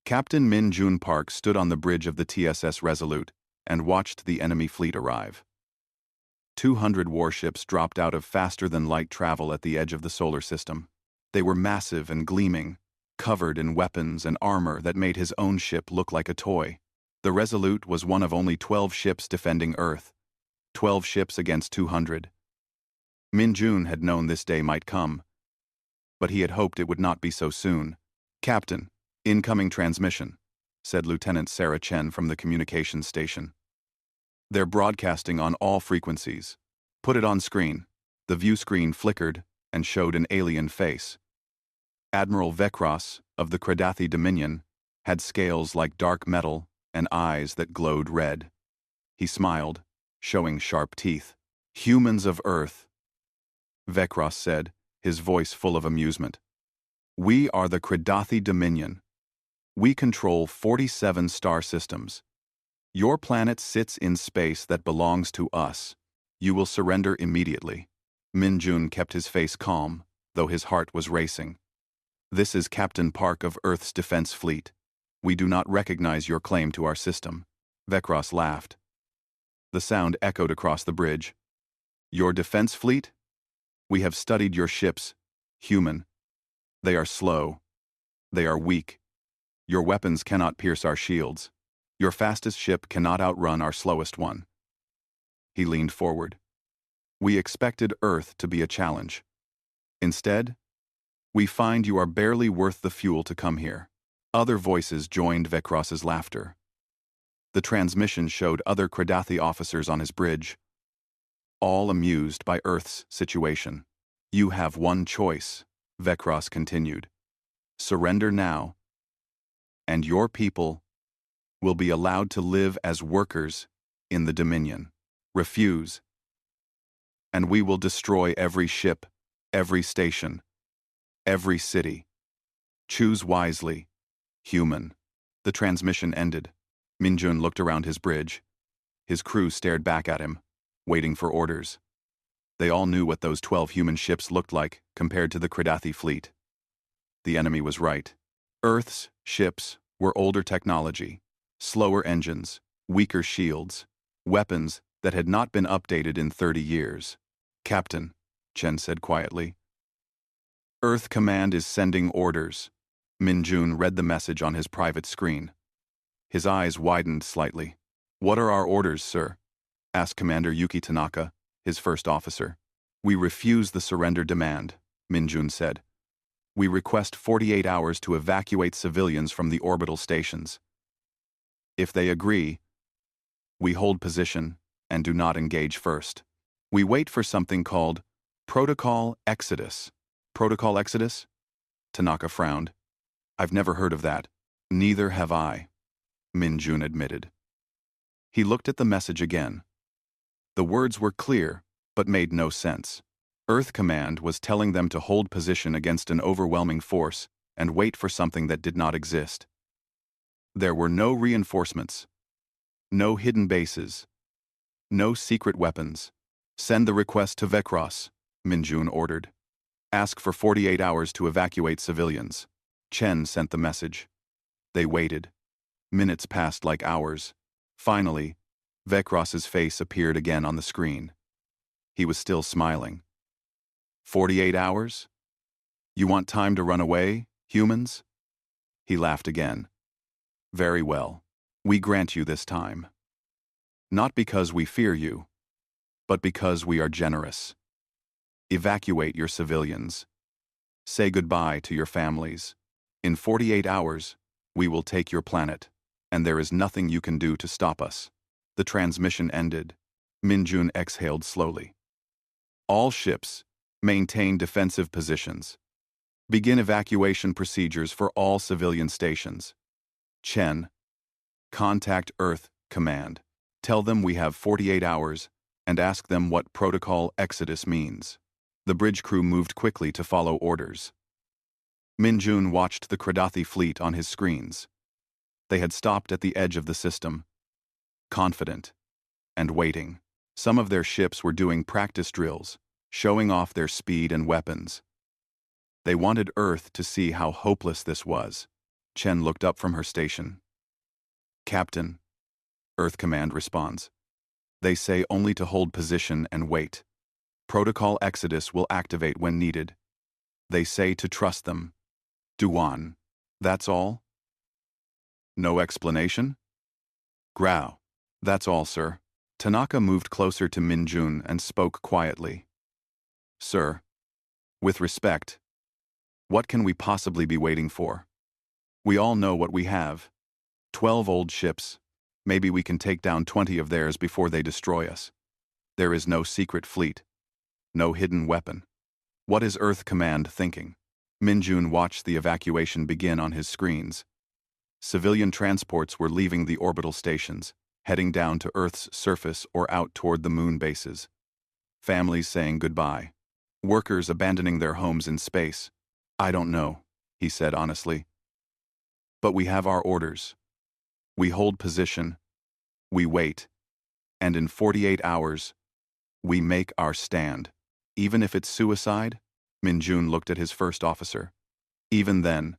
Captain Min Jun Park stood on the bridge of the TSS Resolute and watched the enemy fleet arrive. 200 warships dropped out of faster-than-light travel at the edge of the solar system. They were massive and gleaming, covered in weapons and armor that made his own ship look like a toy. The Resolute was one of only 12 ships defending Earth. 12 ships against 200. Min Jun had known this day might come, but he had hoped it would not be so soon. "Captain, incoming transmission," said Lieutenant Sarah Chen from the communications station. "They're broadcasting on all frequencies. Put it on screen." The view screen flickered and showed an alien face. Admiral Vekros of the Kredathi Dominion had scales like dark metal and eyes that glowed red. He smiled, showing sharp teeth. "Humans of Earth," Vekros said, his voice full of amusement. "We are the Kredathi Dominion. We control 47 star systems. Your planet sits in space that belongs to us. You will surrender immediately." Min Jun kept his face calm, though his heart was racing. "This is Captain Park of Earth's Defense Fleet. We do not recognize your claim to our system." Vekros laughed. The sound echoed across the bridge. "Your defense fleet? We have studied your ships, human. They are slow. They are weak. Your weapons cannot pierce our shields. Your fastest ship cannot outrun our slowest one." He leaned forward. "We expected Earth to be a challenge. Instead, we find you are barely worth the fuel to come here." Other voices joined Vekros's laughter. The transmission showed other Kredathi officers on his bridge, all amused by Earth's situation. "You have one choice," Vekros continued. "Surrender now, and your people will be allowed to live as workers in the Dominion. Refuse, and we will destroy every ship, every station, every city. Choose wisely, human." The transmission ended. Min Jun looked around his bridge. His crew stared back at him, waiting for orders. They all knew what those 12 human ships looked like compared to the Kredathi fleet. The enemy was right. Earth's ships were older technology, slower engines, weaker shields, weapons that had not been updated in 30 years. "Captain," Chen said quietly. "Earth Command is sending orders." Min Jun read the message on his private screen. His eyes widened slightly. "What are our orders, sir?" asked Commander Yuki Tanaka, his first officer. "We refuse the surrender demand," Min Jun said. "We request 48 hours to evacuate civilians from the orbital stations. If they agree, we hold position and do not engage first. We wait for something called Protocol Exodus." "Protocol Exodus?" Tanaka frowned. "I've never heard of that." "Neither have I," Min Jun admitted. He looked at the message again. The words were clear, but made no sense. Earth Command was telling them to hold position against an overwhelming force and wait for something that did not exist. There were no reinforcements, no hidden bases, no secret weapons. "Send the request to Vekros," Min Jun ordered. "Ask for 48 hours to evacuate civilians." Chen sent the message. They waited. Minutes passed like hours. Finally, Vekros's face appeared again on the screen. He was still smiling. 48 hours? You want time to run away, humans?" He laughed again. "Very well. We grant you this time. Not because we fear you, but because we are generous. Evacuate your civilians. Say goodbye to your families. In 48 hours, we will take your planet, and there is nothing you can do to stop us." The transmission ended. Min Jun exhaled slowly. "All ships, maintain defensive positions. Begin evacuation procedures for all civilian stations. Chen, contact Earth Command. Tell them we have 48 hours and ask them what Protocol Exodus means." The bridge crew moved quickly to follow orders. Min Jun watched the Kredathi fleet on his screens. They had stopped at the edge of the system, confident and waiting. Some of their ships were doing practice drills, showing off their speed and weapons. They wanted Earth to see how hopeless this was. Chen looked up from her station. Captain, Earth Command responds. They say only to hold position and wait. Protocol Exodus will activate when needed. They say to trust them. Duan. That's all? No explanation? Grau. That's all, sir. Tanaka moved closer to Minjun and spoke quietly. Sir, with respect, what can we possibly be waiting for? We all know what we have. 12 old ships. Maybe we can take down 20 of theirs before they destroy us. There is no secret fleet. No hidden weapon. What is Earth Command thinking? Minjun watched the evacuation begin on his screens. Civilian transports were leaving the orbital stations, heading down to Earth's surface or out toward the moon bases. Families saying goodbye. Workers abandoning their homes in space. I don't know, he said honestly. But we have our orders. We hold position. We wait. And in 48 hours, we make our stand. Even if it's suicide? Minjun looked at his first officer. Even then,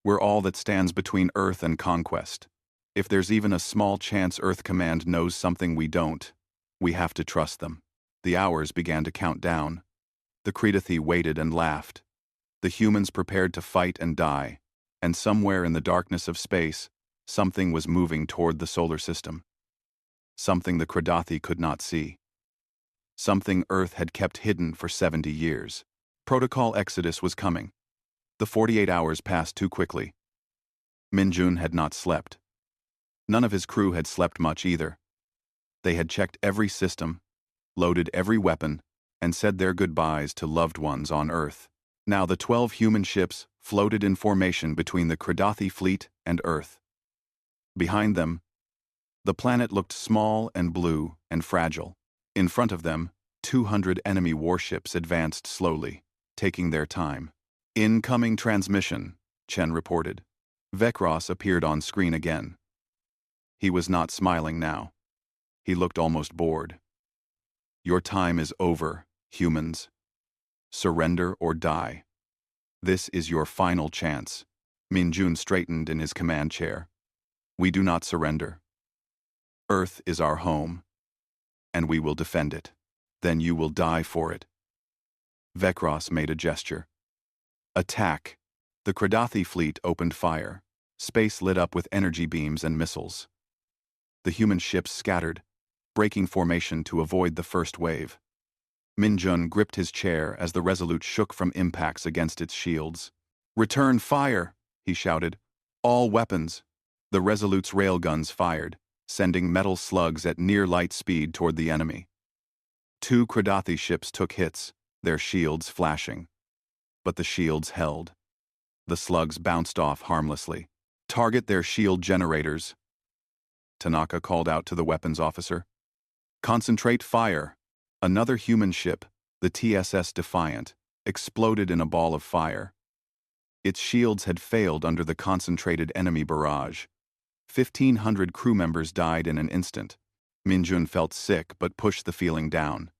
we're all that stands between Earth and conquest. If there's even a small chance Earth Command knows something we don't, we have to trust them. The hours began to count down. The Cretathi waited and laughed. The humans prepared to fight and die, and somewhere in the darkness of space, something was moving toward the solar system. Something the Cretathi could not see. Something Earth had kept hidden for 70 years. Protocol Exodus was coming. The 48 hours passed too quickly. Minjun had not slept. None of his crew had slept much either. They had checked every system, loaded every weapon, and said their goodbyes to loved ones on Earth. Now the 12 human ships floated in formation between the Cretathi fleet and Earth. Behind them, the planet looked small and blue and fragile. In front of them, 200 enemy warships advanced slowly, taking their time. Incoming transmission, Chen reported. Vekros appeared on screen again. He was not smiling now. He looked almost bored. Your time is over, humans. Surrender or die. This is your final chance. Minjun straightened in his command chair. We do not surrender. Earth is our home, and we will defend it. Then you will die for it. Vekros made a gesture. Attack. The Cretathi fleet opened fire. Space lit up with energy beams and missiles. The human ships scattered, breaking formation to avoid the first wave. Minjun gripped his chair as the Resolute shook from impacts against its shields. Return fire, he shouted. All weapons. The Resolute's railguns fired, sending metal slugs at near light speed toward the enemy. 2 Cretathi ships took hits, their shields flashing. But the shields held. The slugs bounced off harmlessly. Target their shield generators. Tanaka called out to the weapons officer. Concentrate fire. Another human ship, the TSS Defiant, exploded in a ball of fire. Its shields had failed under the concentrated enemy barrage. 1,500 crew members died in an instant. Minjun felt sick but pushed the feeling down.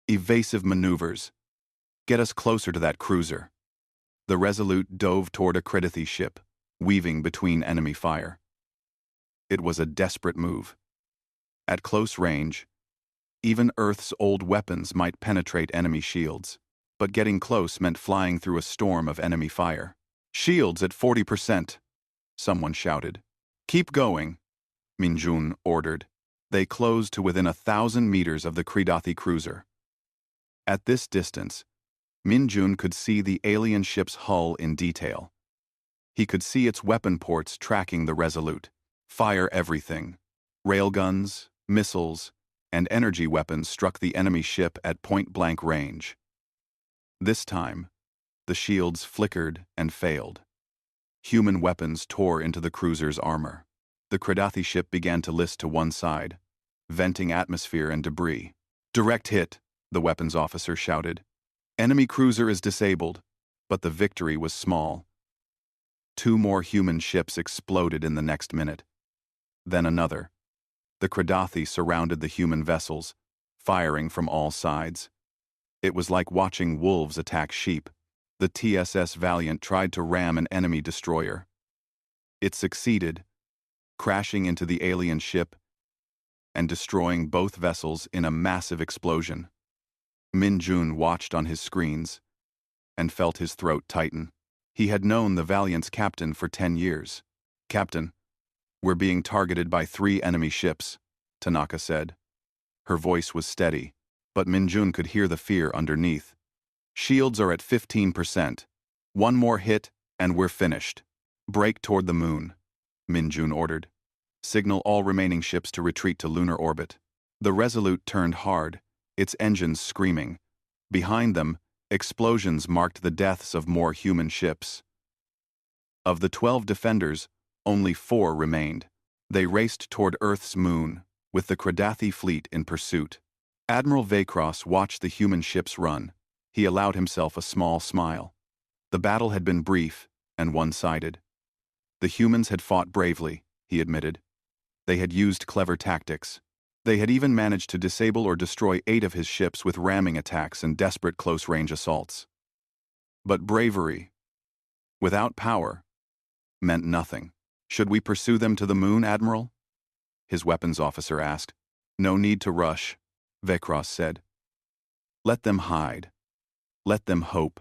Evasive maneuvers. Get us closer to that cruiser. The Resolute dove toward a Cretathi ship, weaving between enemy fire. It was a desperate move. At close range, even Earth's old weapons might penetrate enemy shields, but getting close meant flying through a storm of enemy fire. Shields at 40%, someone shouted. Keep going, Minjun ordered. They closed to within 1,000 meters of the Cretathi cruiser. At this distance, Minjun could see the alien ship's hull in detail. He could see its weapon ports tracking the Resolute. Fire everything. Railguns, missiles, and energy weapons struck the enemy ship at point-blank range. This time, the shields flickered and failed. Human weapons tore into the cruiser's armor. The Cretathi ship began to list to one side, venting atmosphere and debris. Direct hit, the weapons officer shouted. Enemy cruiser is disabled, but the victory was small. 2 more human ships exploded in the next minute. Then another. The Cretathi surrounded the human vessels, firing from all sides. It was like watching wolves attack sheep. The TSS Valiant tried to ram an enemy destroyer, It succeeded, crashing into the alien ship and destroying both vessels in a massive explosion. Min Jun watched on his screens and felt his throat tighten. He had known the Valiant's captain for 10 years. "Captain, we're being targeted by 3 enemy ships," Tanaka said. Her voice was steady, but Min Jun could hear the fear underneath. "Shields are at 15%. One more hit, and we're finished. Break toward the moon," Min Jun ordered. "Signal all remaining ships to retreat to lunar orbit." The Resolute turned hard, its engines screaming. Behind them, explosions marked the deaths of more human ships. Of the 12 defenders, only 4 remained. They raced toward Earth's moon, with the Kradathi fleet in pursuit. Admiral Vaycross watched the human ships run. He allowed himself a small smile. The battle had been brief and one-sided. The humans had fought bravely, he admitted. They had used clever tactics. They had even managed to disable or destroy 8 of his ships with ramming attacks and desperate close-range assaults. But bravery, without power, meant nothing. "Should we pursue them to the moon, Admiral?" his weapons officer asked. "No need to rush," Vaycross said. "Let them hide. Let them hope.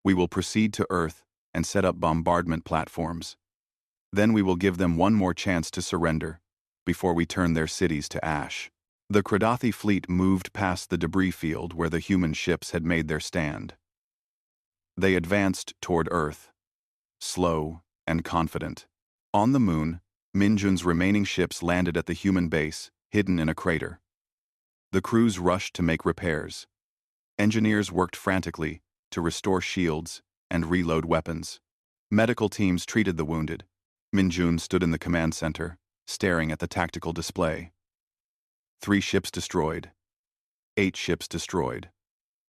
We will proceed to Earth and set up bombardment platforms. Then we will give them one more chance to surrender, before we turn their cities to ash." The Kradathi fleet moved past the debris field where the human ships had made their stand. They advanced toward Earth, slow and confident. On the moon, Min Jun's remaining ships landed at the human base, hidden in a crater. The crews rushed to make repairs. Engineers worked frantically to restore shields and reload weapons. Medical teams treated the wounded. Min Jun stood in the command center, staring at the tactical display. 3 ships destroyed. 8 ships destroyed.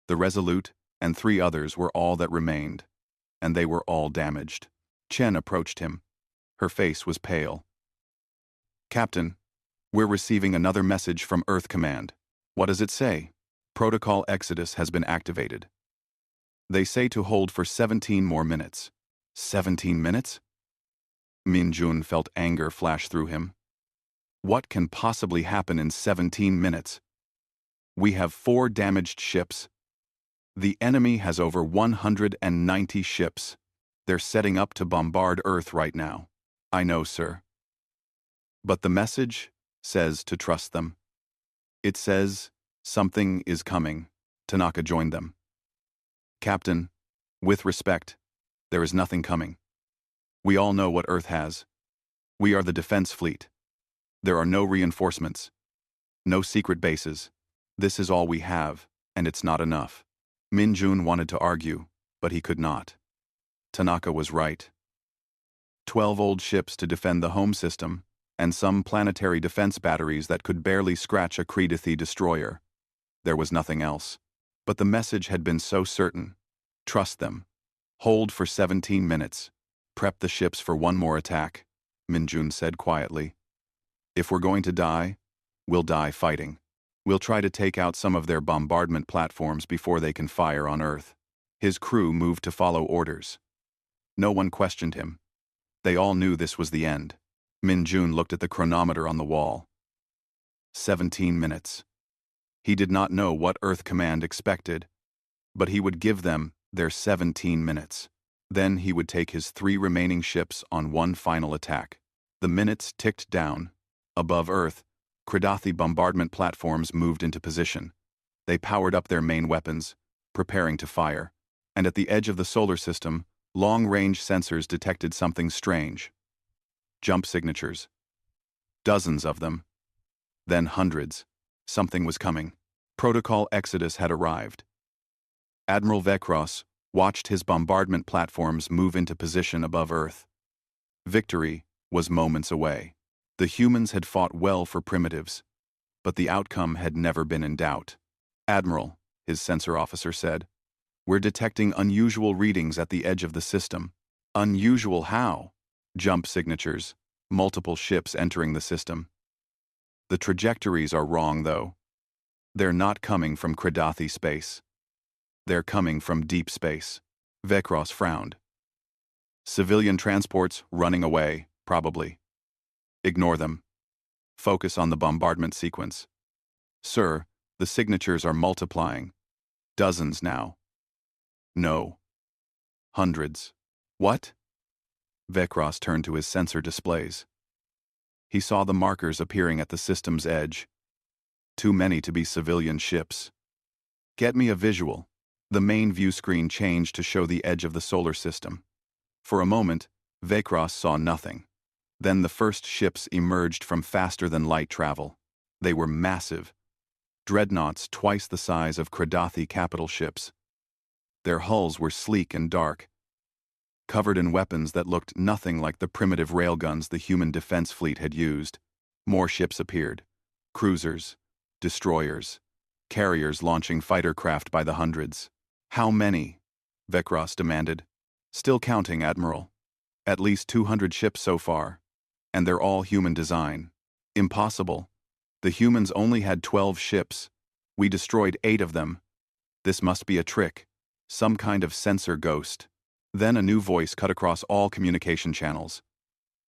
The Resolute and 3 others were all that remained, and they were all damaged. Chen approached him. Her face was pale. "Captain, we're receiving another message from Earth Command." "What does it say?" "Protocol Exodus has been activated. They say to hold for 17 more minutes." 17 minutes? Min Jun felt anger flash through him. What can possibly happen in 17 minutes? We have 4 damaged ships. The enemy has over 190 ships. They're setting up to bombard Earth right now. "I know, sir. But the message says to trust them. It says something is coming." Tanaka joined them. "Captain, with respect, there is nothing coming. We all know what Earth has. We are the defense fleet. There are no reinforcements, no secret bases. This is all we have, and it's not enough." Min Jun wanted to argue, but he could not. Tanaka was right. 12 old ships to defend the home system, and some planetary defense batteries that could barely scratch a Kradathi destroyer. There was nothing else. But the message had been so certain. Trust them. Hold for 17 minutes. Prep the ships for one more attack, Min Jun said quietly. If we're going to die, we'll die fighting. We'll try to take out some of their bombardment platforms before they can fire on Earth. His crew moved to follow orders. No one questioned him. They all knew this was the end. Min Jun looked at the chronometer on the wall. 17 minutes. He did not know what Earth Command expected, but he would give them their 17 minutes. Then he would take his 3 remaining ships on one final attack. The minutes ticked down. Above Earth, Kradathi bombardment platforms moved into position. They powered up their main weapons, preparing to fire. And at the edge of the solar system, long-range sensors detected something strange. Jump signatures. Dozens of them. Then hundreds. Something was coming. Protocol Exodus had arrived. Admiral Vaycross watched his bombardment platforms move into position above Earth. Victory was moments away. The humans had fought well for primitives, but the outcome had never been in doubt. "Admiral," his sensor officer said, "we're detecting unusual readings at the edge of the system." "Unusual how?" "Jump signatures, multiple ships entering the system. The trajectories are wrong, though. They're not coming from Kradathi space. They're coming from deep space." Vaycross frowned. Civilian transports running away, probably. Ignore them. Focus on the bombardment sequence. Sir, the signatures are multiplying. Dozens now. No. Hundreds. What? Vekros turned to his sensor displays. He saw the markers appearing at the system's edge. Too many to be civilian ships. Get me a visual. The main view screen changed to show the edge of the solar system. For a moment, Vekros saw nothing. Then the first ships emerged from faster-than-light travel. They were massive. Dreadnoughts twice the size of Kradathi capital ships. Their hulls were sleek and dark, covered in weapons that looked nothing like the primitive railguns the human defense fleet had used. More ships appeared. Cruisers, destroyers, carriers launching fighter craft by the hundreds. How many? Vekros demanded. Still counting, Admiral. At least 200 ships so far. And they're all human design. Impossible. The humans only had 12 ships. We destroyed 8 of them. This must be a trick. Some kind of sensor ghost. Then a new voice cut across all communication channels.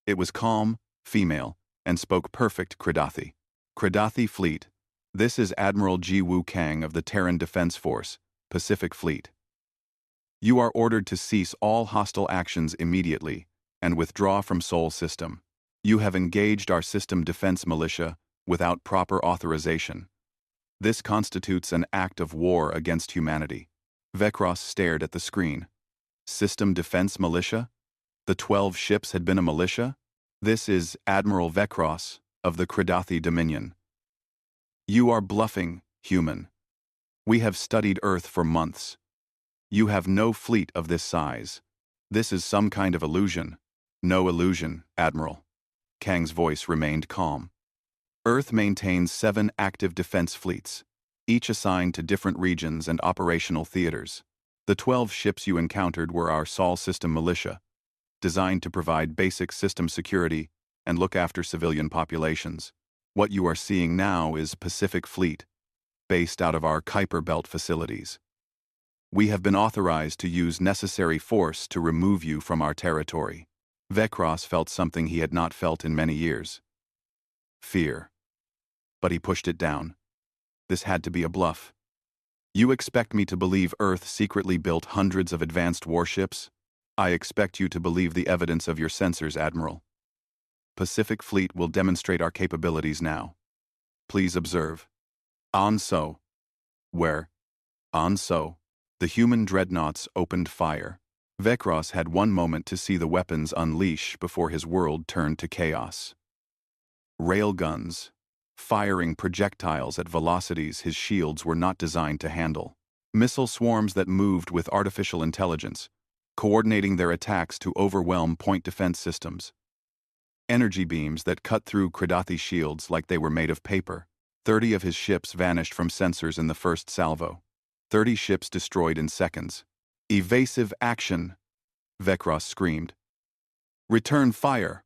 It was calm, female, and spoke perfect Kradathi. Kradathi Fleet. This is Admiral Ji Woo Kang of the Terran Defense Force, Pacific Fleet. You are ordered to cease all hostile actions immediately and withdraw from Sol system. You have engaged our system defense militia without proper authorization. This constitutes an act of war against humanity. Vekros stared at the screen. System defense militia? The 12 ships had been a militia? This is Admiral Vekros of the Kradathi Dominion. You are bluffing, human. We have studied Earth for months. You have no fleet of this size. This is some kind of illusion. No illusion, Admiral. Kang's voice remained calm. Earth maintains 7 active defense fleets, each assigned to different regions and operational theaters. The 12 ships you encountered were our Sol system militia, designed to provide basic system security and look after civilian populations. What you are seeing now is Pacific Fleet, based out of our Kuiper Belt facilities. We have been authorized to use necessary force to remove you from our territory. Vekros felt something he had not felt in many years. Fear. But he pushed it down. This had to be a bluff. You expect me to believe Earth secretly built hundreds of advanced warships? I expect you to believe the evidence of your sensors, Admiral. Pacific Fleet will demonstrate our capabilities now. Please observe. On-so. Where? On-so. The human dreadnoughts opened fire. Vekros had one moment to see the weapons unleash before his world turned to chaos. Railguns, firing projectiles at velocities his shields were not designed to handle. Missile swarms that moved with artificial intelligence, coordinating their attacks to overwhelm point defense systems. Energy beams that cut through Kradathi shields like they were made of paper. 30 of his ships vanished from sensors in the first salvo. 30 ships destroyed in seconds. Evasive action, Vekros screamed. Return fire.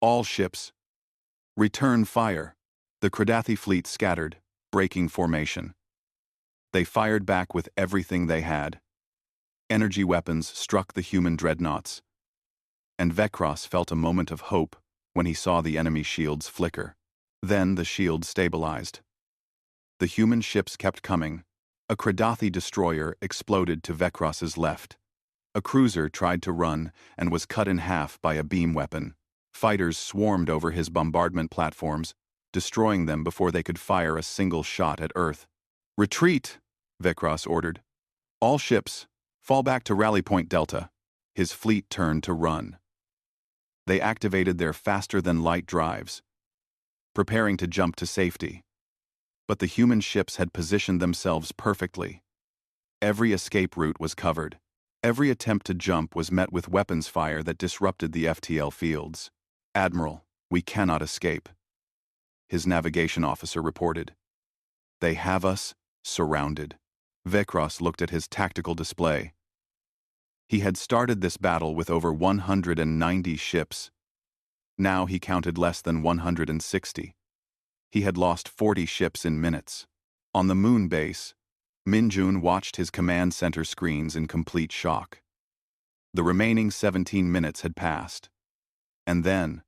All ships. Return fire. The Kradathi fleet scattered, breaking formation. They fired back with everything they had. Energy weapons struck the human dreadnoughts. And Vekros felt a moment of hope when he saw the enemy shields flicker. Then the shields stabilized. The human ships kept coming. A Kradathi destroyer exploded to Vekros's left. A cruiser tried to run and was cut in half by a beam weapon. Fighters swarmed over his bombardment platforms, destroying them before they could fire a single shot at Earth. Retreat, Vekros ordered. All ships, fall back to Rally Point Delta. His fleet turned to run. They activated their faster-than-light drives, preparing to jump to safety. But the human ships had positioned themselves perfectly. Every escape route was covered. Every attempt to jump was met with weapons fire that disrupted the FTL fields. Admiral, we cannot escape. His navigation officer reported. They have us surrounded. Vekros looked at his tactical display. He had started this battle with over 190 ships. Now he counted less than 160. He had lost 40 ships in minutes. On the moon base, Minjun watched his command center screens in complete shock. The remaining 17 minutes had passed. And then,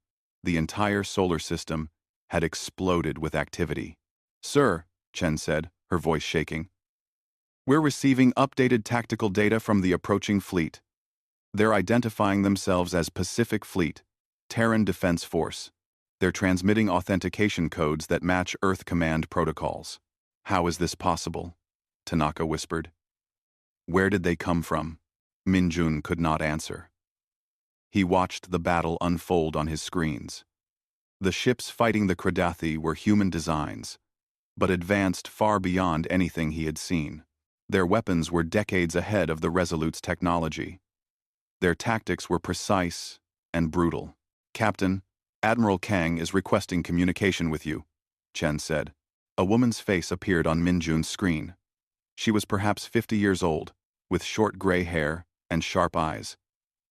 the entire solar system had exploded with activity. "Sir," Chen said, her voice shaking, "we're receiving updated tactical data from the approaching fleet. They're identifying themselves as Pacific Fleet, Terran Defense Force. They're transmitting authentication codes that match Earth command protocols." "How is this possible?" Tanaka whispered. "Where did they come from?" Minjun could not answer. He watched the battle unfold on his screens. The ships fighting the Kradathi were human designs, but advanced far beyond anything he had seen. Their weapons were decades ahead of the Resolute's technology. Their tactics were precise and brutal. "Captain, Admiral Kang is requesting communication with you," Chen said. A woman's face appeared on Minjun's screen. She was perhaps 50 years old, with short gray hair and sharp eyes.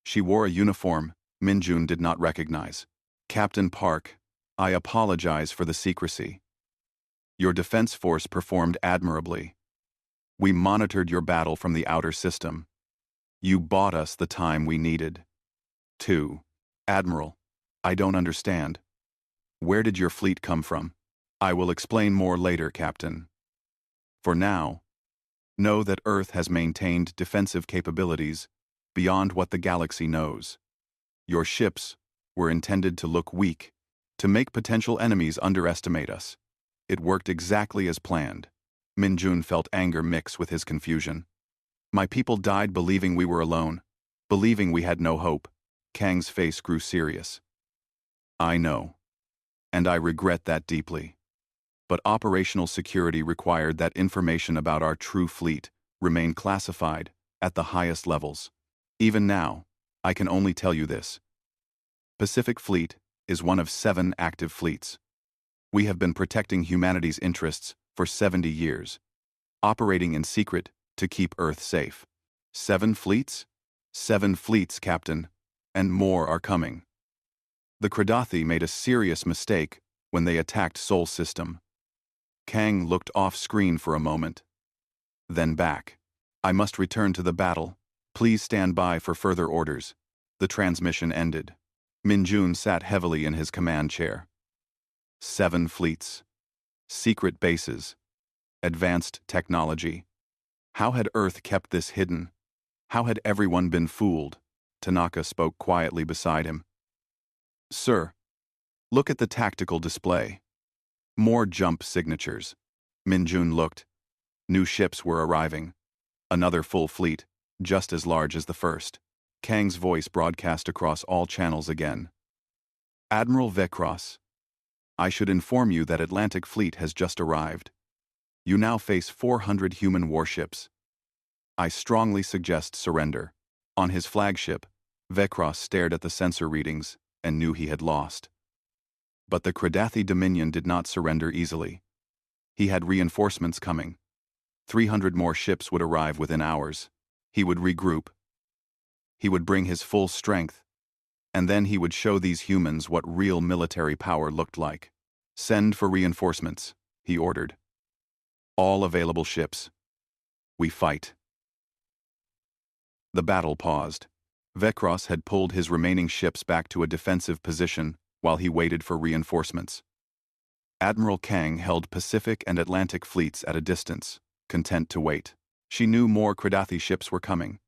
She wore a uniform Minjun did not recognize. "Captain Park, I apologize for the secrecy. Your defense force performed admirably. We monitored your battle from the outer system. You bought us the time we needed." 2. "Admiral, I don't understand. Where did your fleet come from?" "I will explain more later, Captain. For now, know that Earth has maintained defensive capabilities beyond what the galaxy knows. Your ships were intended to look weak, to make potential enemies underestimate us. It worked exactly as planned." Minjun felt anger mix with his confusion. "My people died believing we were alone, believing we had no hope." Kang's face grew serious. "I know, and I regret that deeply. But operational security required that information about our true fleet remain classified at the highest levels. Even now, I can only tell you this. Pacific Fleet is one of 7 active fleets. We have been protecting humanity's interests for 70 years, operating in secret to keep Earth safe." 7 fleets? 7 fleets, Captain, and more are coming. The Kradathi made a serious mistake when they attacked Sol System. Kang looked off-screen for a moment, then back. "I must return to the battle. Please stand by for further orders." The transmission ended. Minjun sat heavily in his command chair. 7 fleets. Secret bases. Advanced technology. How had Earth kept this hidden? How had everyone been fooled? Tanaka spoke quietly beside him. "Sir, look at the tactical display. More jump signatures." Minjun looked. New ships were arriving. Another full fleet, just as large as the first. Kang's voice broadcast across all channels again. "Admiral Vekros, I should inform you that Atlantic Fleet has just arrived. You now face 400 human warships. I strongly suggest surrender." On his flagship, Vekros stared at the sensor readings and knew he had lost. But the Kradathi Dominion did not surrender easily. He had reinforcements coming. 300 more ships would arrive within hours. He would regroup. He would bring his full strength, and then he would show these humans what real military power looked like. "Send for reinforcements," he ordered. "All available ships. We fight." The battle paused. Vekros had pulled his remaining ships back to a defensive position while he waited for reinforcements. Admiral Kang held Pacific and Atlantic fleets at a distance, content to wait. She knew more Kradathi ships were coming.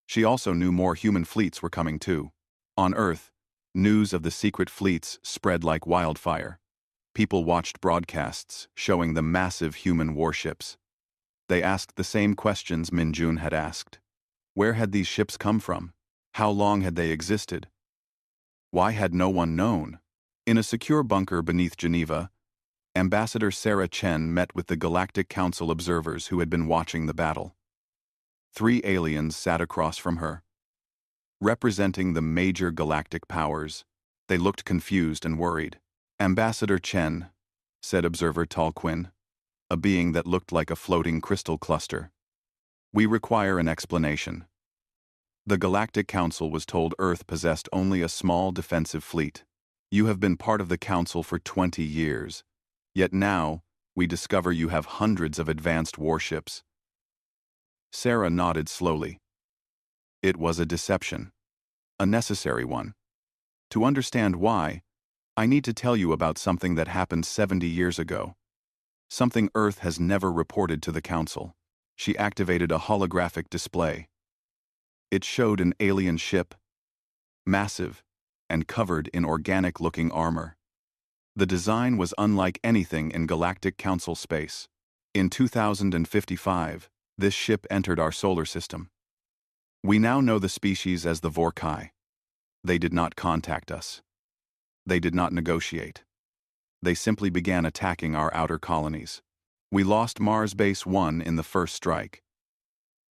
She also knew more human fleets were coming too. On Earth, news of the secret fleets spread like wildfire. People watched broadcasts showing the massive human warships. They asked the same questions Minjun had asked. Where had these ships come from? How long had they existed? Why had no one known? In a secure bunker beneath Geneva, Ambassador Sarah Chen met with the Galactic Council observers who had been watching the battle. 3 aliens sat across from her. Representing the major galactic powers, they looked confused and worried. "Ambassador Chen," said Observer Talquin, a being that looked like a floating crystal cluster. "We require an explanation. The Galactic Council was told Earth possessed only a small defensive fleet. You have been part of the Council for 20 years, yet now we discover you have hundreds of advanced warships." Sarah nodded slowly. It was a deception. A necessary one. To understand why, I need to tell you about something that happened 70 years ago. Something Earth has never reported to the Council. She activated a holographic display. It showed an alien ship, massive, and covered in organic-looking armor. The design was unlike anything in Galactic Council space. In 2055, this ship entered our solar system. We now know the species as the Vorkai. They did not contact us. They did not negotiate. They simply began attacking our outer colonies. We lost Mars Base 1 in the first strike.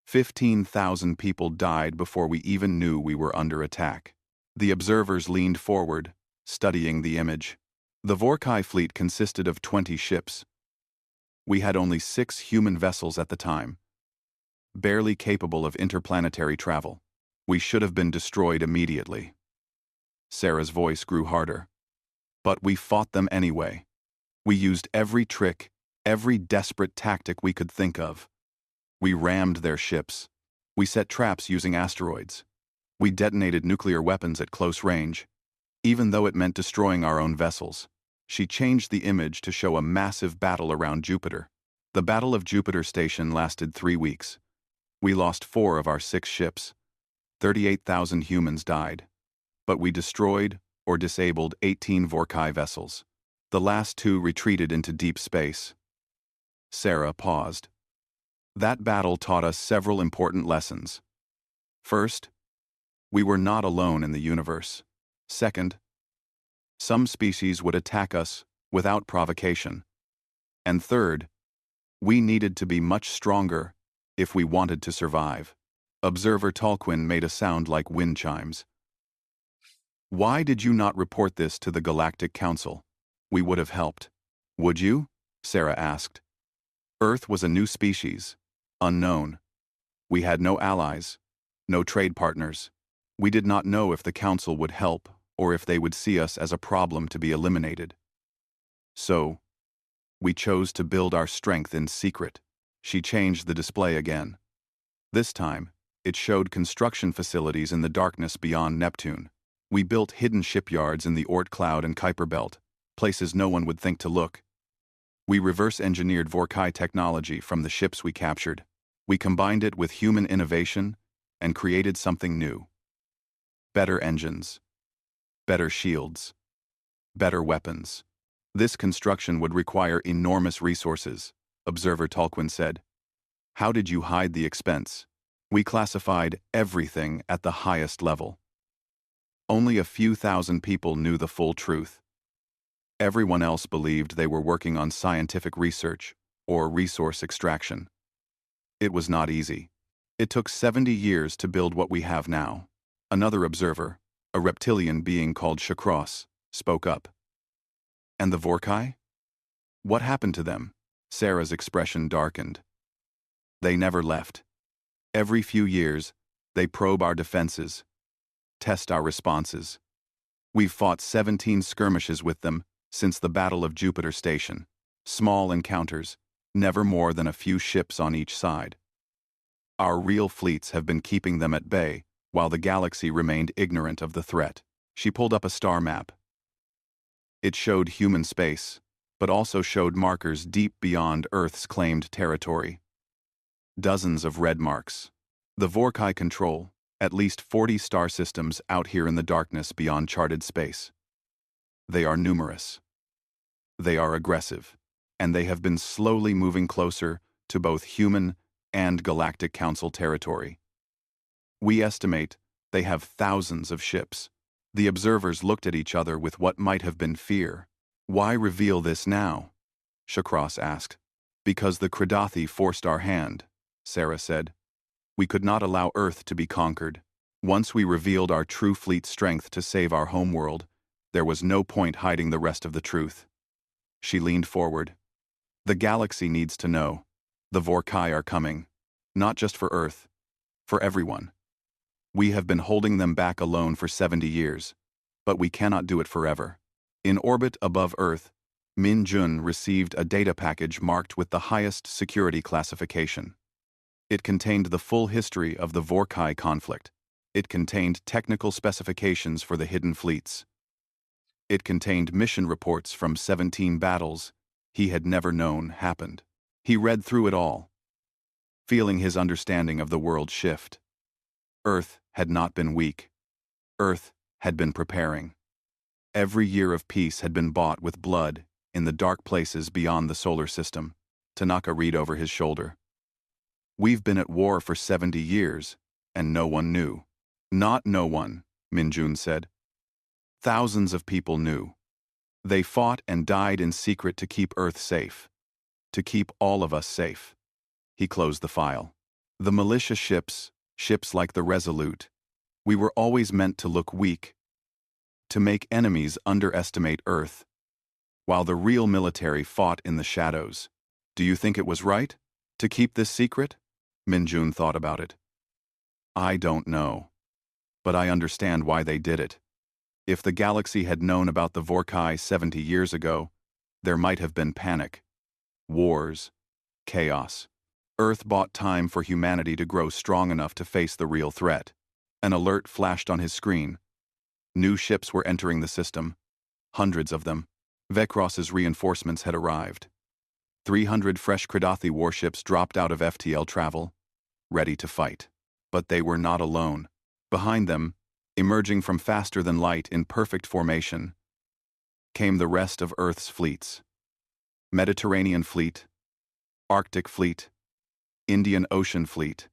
15,000 people died before we even knew we were under attack. The observers leaned forward, studying the image. The Vorkai fleet consisted of 20 ships. We had only 6 human vessels at the time, barely capable of interplanetary travel. We should have been destroyed immediately. Sarah's voice grew harder. But we fought them anyway. We used every trick, every desperate tactic we could think of. We rammed their ships. We set traps using asteroids. We detonated nuclear weapons at close range, even though it meant destroying our own vessels. She changed the image to show a massive battle around Jupiter. The Battle of Jupiter Station lasted 3 weeks. We lost 4 of our 6 ships. 38,000 humans died. But we destroyed or disabled 18 Vorkai vessels. The last 2 retreated into deep space. Sarah paused. That battle taught us several important lessons. First, we were not alone in the universe. Second, some species would attack us without provocation. And third, we needed to be much stronger if we wanted to survive. Observer Tolkien made a sound like wind chimes. Why did you not report this to the Galactic Council? We would have helped. Would you? Sarah asked. Earth was a new species, unknown. We had no allies, no trade partners. We did not know if the Council would help or if they would see us as a problem to be eliminated. So, we chose to build our strength in secret. She changed the display again. This time, it showed construction facilities in the darkness beyond Neptune. We built hidden shipyards in the Oort Cloud and Kuiper Belt, places no one would think to look. We reverse-engineered Vorkai technology from the ships we captured. We combined it with human innovation and created something new. Better engines. Better shields. Better weapons. This construction would require enormous resources, Observer Tolkien said. How did you hide the expense? We classified everything at the highest level. Only a few thousand people knew the full truth. Everyone else believed they were working on scientific research or resource extraction. It was not easy. It took 70 years to build what we have now. Another observer, a reptilian being called Shakros, spoke up. And the Vorkai? What happened to them? Sarah's expression darkened. They never left. Every few years, they probe our defenses, test our responses. We've fought 17 skirmishes with them since the Battle of Jupiter Station. Small encounters, never more than a few ships on each side. Our real fleets have been keeping them at bay, while the galaxy remained ignorant of the threat. She pulled up a star map. It showed human space, but also showed markers deep beyond Earth's claimed territory. Dozens of red marks. The Vorkai control at least 40 star systems out here in the darkness beyond charted space. They are numerous. They are aggressive, and they have been slowly moving closer to both human and Galactic Council territory. We estimate they have thousands of ships. The observers looked at each other with what might have been fear. Why reveal this now? Shakros asked. Because the Kredathi forced our hand, Sarah said. We could not allow Earth to be conquered. Once we revealed our true fleet strength to save our homeworld, there was no point hiding the rest of the truth. She leaned forward. The galaxy needs to know. The Vorkai are coming. Not just for Earth. For everyone. We have been holding them back alone for 70 years, but we cannot do it forever. In orbit above Earth, Min Jun received a data package marked with the highest security classification. It contained the full history of the Vorkai conflict, It contained technical specifications for the hidden fleets. It contained mission reports from 17 battles he had never known happened. He read through it all, feeling his understanding of the world shift. Earth had not been weak. Earth had been preparing. Every year of peace had been bought with blood in the dark places beyond the solar system. Tanaka read over his shoulder. We've been at war for 70 years, and no one knew. Not no one, Minjun said. Thousands of people knew. They fought and died in secret to keep Earth safe. To keep all of us safe. He closed the file. The militia ships like the Resolute, we were always meant to look weak, to make enemies underestimate Earth, while the real military fought in the shadows. Do you think it was right to keep this secret? Minjun thought about it. I don't know, but I understand why they did it. If the galaxy had known about the Vorkai 70 years ago, there might have been panic, wars, chaos. Earth bought time for humanity to grow strong enough to face the real threat. An alert flashed on his screen. New ships were entering the system. Hundreds of them. Vecros's reinforcements had arrived. 300 fresh Kredathi warships dropped out of FTL travel, ready to fight. But they were not alone. Behind them, emerging from faster than light in perfect formation, came the rest of Earth's fleets. Mediterranean Fleet, Arctic Fleet, Indian Ocean Fleet,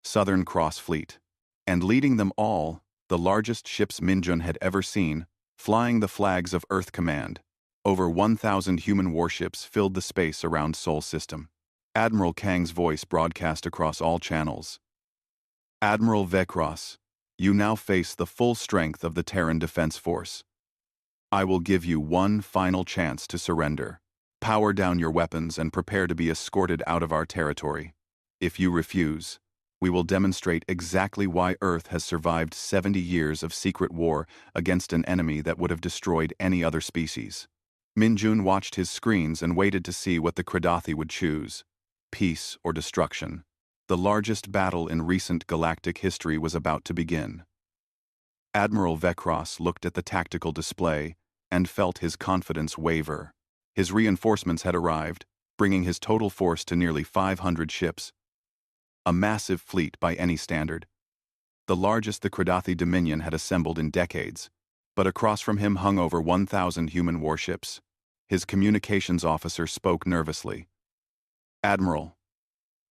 Southern Cross Fleet, and leading them all, the largest ships Minjun had ever seen, flying the flags of Earth Command. Over 1,000 human warships filled the space around Sol System. Admiral Kang's voice broadcast across all channels. Admiral Vecros, you now face the full strength of the Terran Defense Force. I will give you one final chance to surrender. Power down your weapons and prepare to be escorted out of our territory. If you refuse, we will demonstrate exactly why Earth has survived 70 years of secret war against an enemy that would have destroyed any other species. Minjun watched his screens and waited to see what the Kredathi would choose. Peace or destruction. The largest battle in recent galactic history was about to begin. Admiral Vecros looked at the tactical display and felt his confidence waver. His reinforcements had arrived, bringing his total force to nearly 500 ships. A massive fleet by any standard. The largest the Kredathi Dominion had assembled in decades, but across from him hung over 1,000 human warships. His communications officer spoke nervously. Admiral,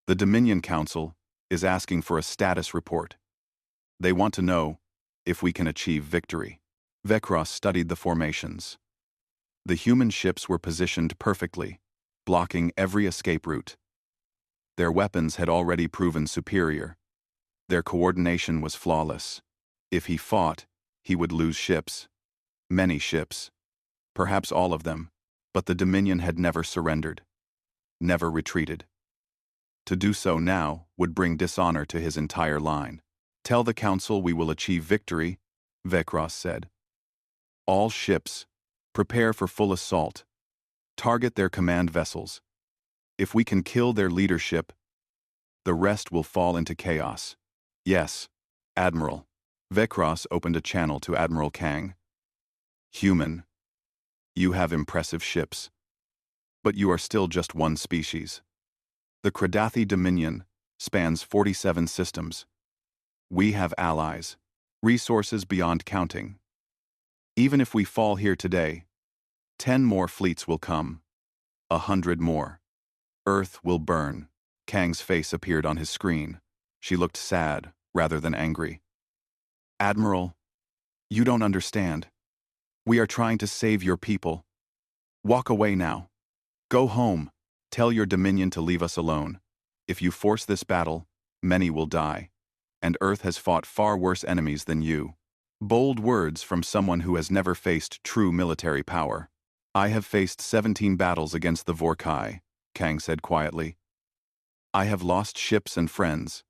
the Dominion Council is asking for a status report. They want to know if we can achieve victory. Vecros studied the formations. The human ships were positioned perfectly, blocking every escape route. Their weapons had already proven superior. Their coordination was flawless. If he fought, he would lose ships. Many ships. Perhaps all of them. But the Dominion had never surrendered. Never retreated. To do so now would bring dishonor to his entire line. Tell the Council we will achieve victory, Vecros said. All ships, prepare for full assault. Target their command vessels. If we can kill their leadership, the rest will fall into chaos. Yes, Admiral. Vecros opened a channel to Admiral Kang. Human, you have impressive ships. But you are still just one species. The Kredathi Dominion spans 47 systems. We have allies, resources beyond counting. Even if we fall here today, 10 more fleets will come. 100 more. Earth will burn. Kang's face appeared on his screen. She looked sad rather than angry. Admiral, you don't understand. We are trying to save your people. Walk away now. Go home. Tell your Dominion to leave us alone. If you force this battle, many will die. And Earth has fought far worse enemies than you. Bold words from someone who has never faced true military power. I have faced 17 battles against the Vorkai, Kang said quietly. I have lost ships and friends.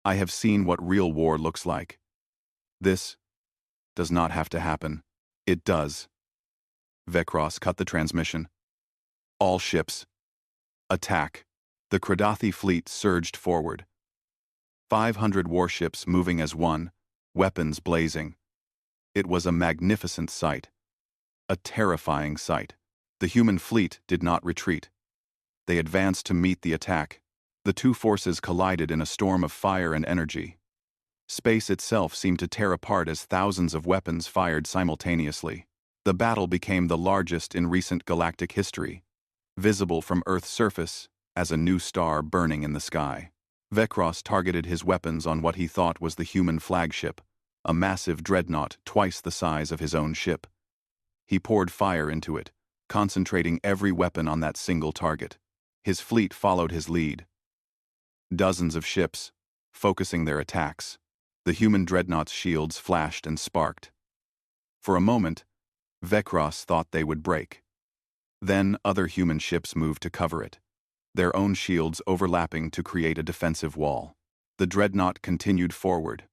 I have seen what real war looks like. This does not have to happen. It does. Vecros cut the transmission. All ships. Attack. The Kredathi fleet surged forward. 500 warships moving as one, weapons blazing. It was a magnificent sight. A terrifying sight. The human fleet did not retreat. They advanced to meet the attack. The two forces collided in a storm of fire and energy. Space itself seemed to tear apart as thousands of weapons fired simultaneously. The battle became the largest in recent galactic history, visible from Earth's surface as a new star burning in the sky. Vecros targeted his weapons on what he thought was the human flagship, a massive dreadnought twice the size of his own ship. He poured fire into it, concentrating every weapon on that single target. His fleet followed his lead. Dozens of ships, focusing their attacks. The human dreadnought's shields flashed and sparked. For a moment, Vecros thought they would break. Then other human ships moved to cover it, their own shields overlapping to create a defensive wall. The dreadnought continued forward,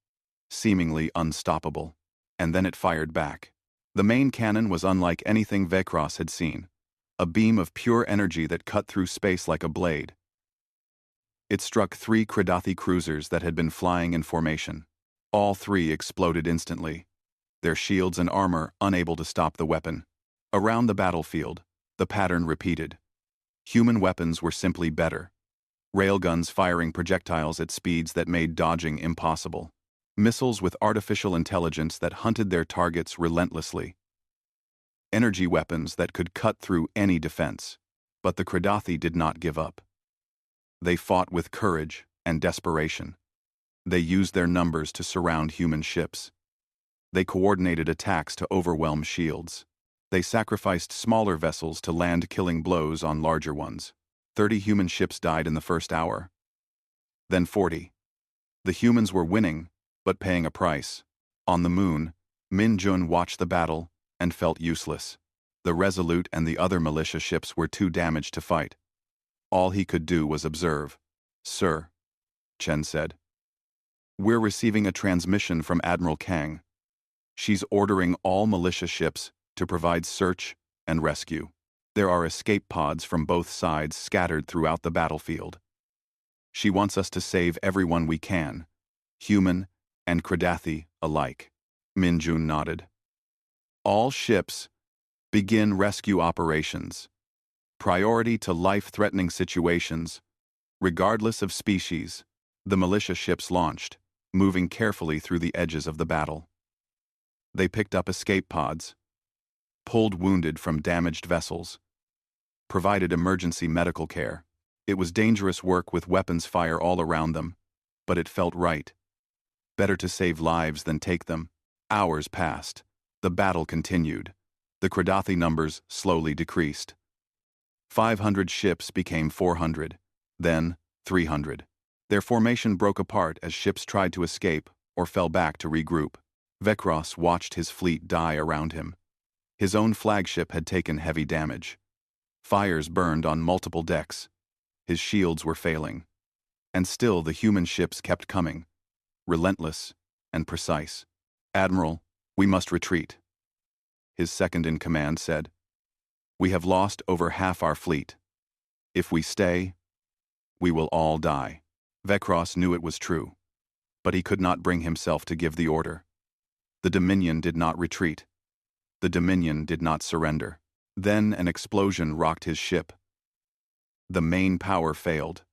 seemingly unstoppable, and then it fired back. The main cannon was unlike anything Vecros had seen, a beam of pure energy that cut through space like a blade. It struck 3 Kredathi cruisers that had been flying in formation. All 3 exploded instantly, their shields and armor unable to stop the weapon. Around the battlefield, the pattern repeated. Human weapons were simply better. Railguns firing projectiles at speeds that made dodging impossible. Missiles with artificial intelligence that hunted their targets relentlessly. Energy weapons that could cut through any defense. But the Kredathi did not give up. They fought with courage and desperation. They used their numbers to surround human ships. They coordinated attacks to overwhelm shields. They sacrificed smaller vessels to land killing blows on larger ones. 30 human ships died in the first hour. Then 40. The humans were winning, but paying a price. On the moon, Min Jun watched the battle and felt useless. The Resolute and the other militia ships were too damaged to fight. All he could do was observe. "Sir," Chen said. "We're receiving a transmission from Admiral Kang. She's ordering all militia ships to provide search and rescue. There are escape pods from both sides scattered throughout the battlefield. She wants us to save everyone we can, human and Kredathi alike." Min Jun nodded. "All ships, begin rescue operations. Priority to life-threatening situations, regardless of species." The militia ships launched, moving carefully through the edges of the battle. They picked up escape pods, pulled wounded from damaged vessels, provided emergency medical care. It was dangerous work with weapons fire all around them, but it felt right. Better to save lives than take them. Hours passed. The battle continued. The Kredathi numbers slowly decreased. 500 ships became 400, then 300. Their formation broke apart as ships tried to escape or fell back to regroup. Vecros watched his fleet die around him. His own flagship had taken heavy damage. Fires burned on multiple decks. His shields were failing. And still the human ships kept coming, relentless and precise. "Admiral, we must retreat," his second-in-command said. "We have lost over half our fleet. If we stay, we will all die." Vecros knew it was true, but he could not bring himself to give the order. The Dominion did not retreat. The Dominion did not surrender. Then an explosion rocked his ship. The main power failed.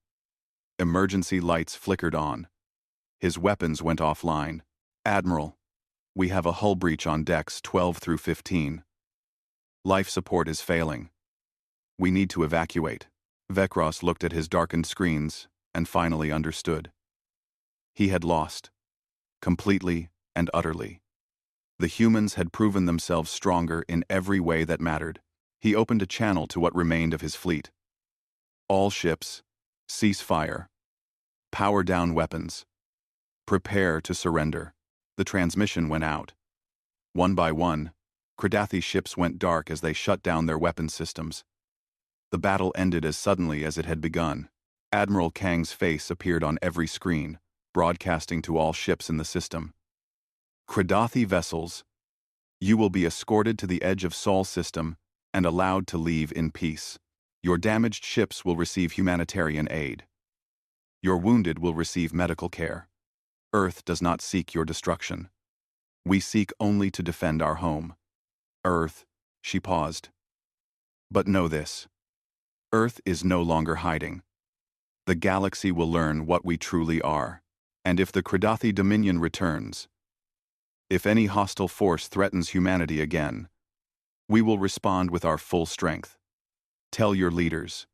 Emergency lights flickered on. His weapons went offline. "Admiral, we have a hull breach on decks 12 through 15. Life support is failing. We need to evacuate." Vecros looked at his darkened screens and finally understood. He had lost. Completely and utterly. The humans had proven themselves stronger in every way that mattered. He opened a channel to what remained of his fleet. "All ships, cease fire. Power down weapons. Prepare to surrender." The transmission went out. One by one, Kredathi ships went dark as they shut down their weapon systems. The battle ended as suddenly as it had begun. Admiral Kang's face appeared on every screen, broadcasting to all ships in the system. "Kredathi vessels, you will be escorted to the edge of Sol system and allowed to leave in peace. Your damaged ships will receive humanitarian aid. Your wounded will receive medical care. Earth does not seek your destruction." We seek only to defend our home. Earth, she paused. But know this. Earth is no longer hiding. The galaxy will learn what we truly are. And if the Kredathi Dominion returns, if any hostile force threatens humanity again, we will respond with our full strength. Tell your leaders.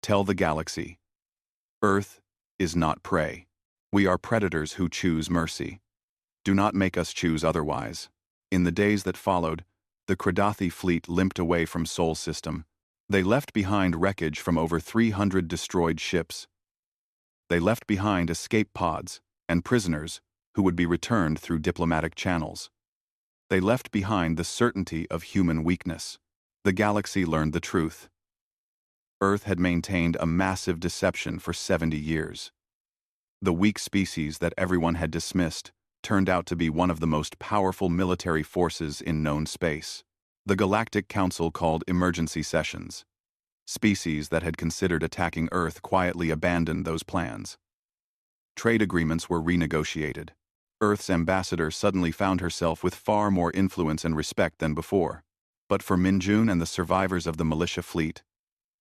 Tell the galaxy. Earth is not prey. We are predators who choose mercy. Do not make us choose otherwise. In the days that followed, the Kredathi fleet limped away from Sol System. They left behind wreckage from over 300 destroyed ships. They left behind escape pods and prisoners who would be returned through diplomatic channels. They left behind the certainty of human weakness. The galaxy learned the truth. Earth had maintained a massive deception for 70 years. The weak species that everyone had dismissed turned out to be one of the most powerful military forces in known space. The Galactic Council called emergency sessions. Species that had considered attacking Earth quietly abandoned those plans. Trade agreements were renegotiated. Earth's ambassador suddenly found herself with far more influence and respect than before. But for Minjun and the survivors of the militia fleet,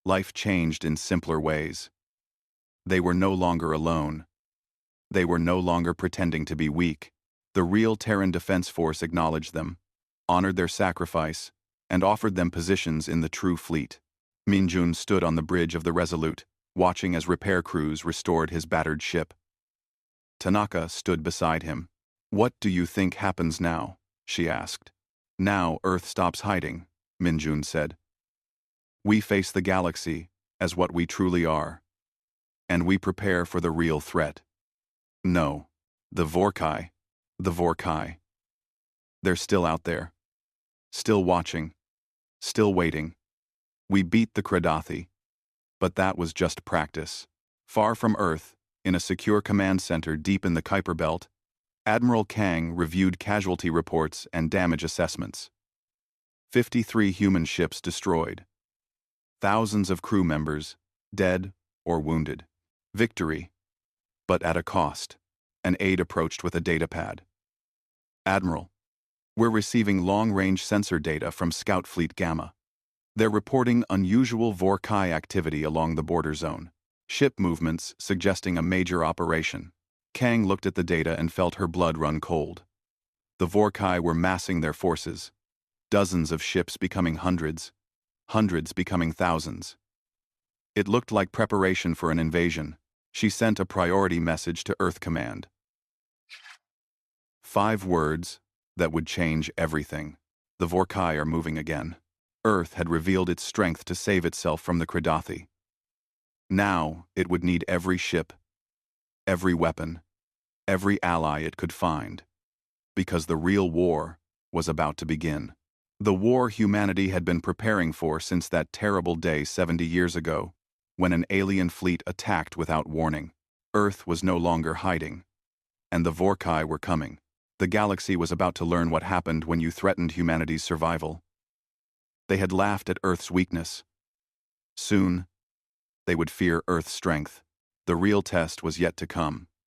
life changed in simpler ways. They were no longer alone. They were no longer pretending to be weak. The real Terran Defense Force acknowledged them, honored their sacrifice, and offered them positions in the true fleet. Minjun stood on the bridge of the Resolute, watching as repair crews restored his battered ship. Tanaka stood beside him. "What do you think happens now?" she asked. "Now Earth stops hiding," Minjun said. "We face the galaxy as what we truly are, and we prepare for the real threat." No, the Vorkai. They're still out there. Still watching. Still waiting. We beat the Kredathi. But that was just practice. Far from Earth, in a secure command center deep in the Kuiper Belt, Admiral Kang reviewed casualty reports and damage assessments. 53 human ships destroyed. Thousands of crew members, dead or wounded. Victory, but at a cost. An aide approached with a datapad. "Admiral, we're receiving long-range sensor data from Scout Fleet Gamma. They're reporting unusual Vorkai activity along the border zone. Ship movements suggesting a major operation." Kang looked at the data and felt her blood run cold. The Vorkai were massing their forces. Dozens of ships becoming hundreds. Hundreds becoming thousands. It looked like preparation for an invasion. She sent a priority message to Earth Command. 5 words that would change everything. The Vorkai are moving again. Earth had revealed its strength to save itself from the Kredathi. Now it would need every ship, every weapon, every ally it could find, because the real war was about to begin. The war humanity had been preparing for since that terrible day 70 years ago, when an alien fleet attacked without warning. Earth was no longer hiding, and the Vorkai were coming. The galaxy was about to learn what happened when you threatened humanity's survival. They had laughed at Earth's weakness. Soon, they would fear Earth's strength. The real test was yet to come.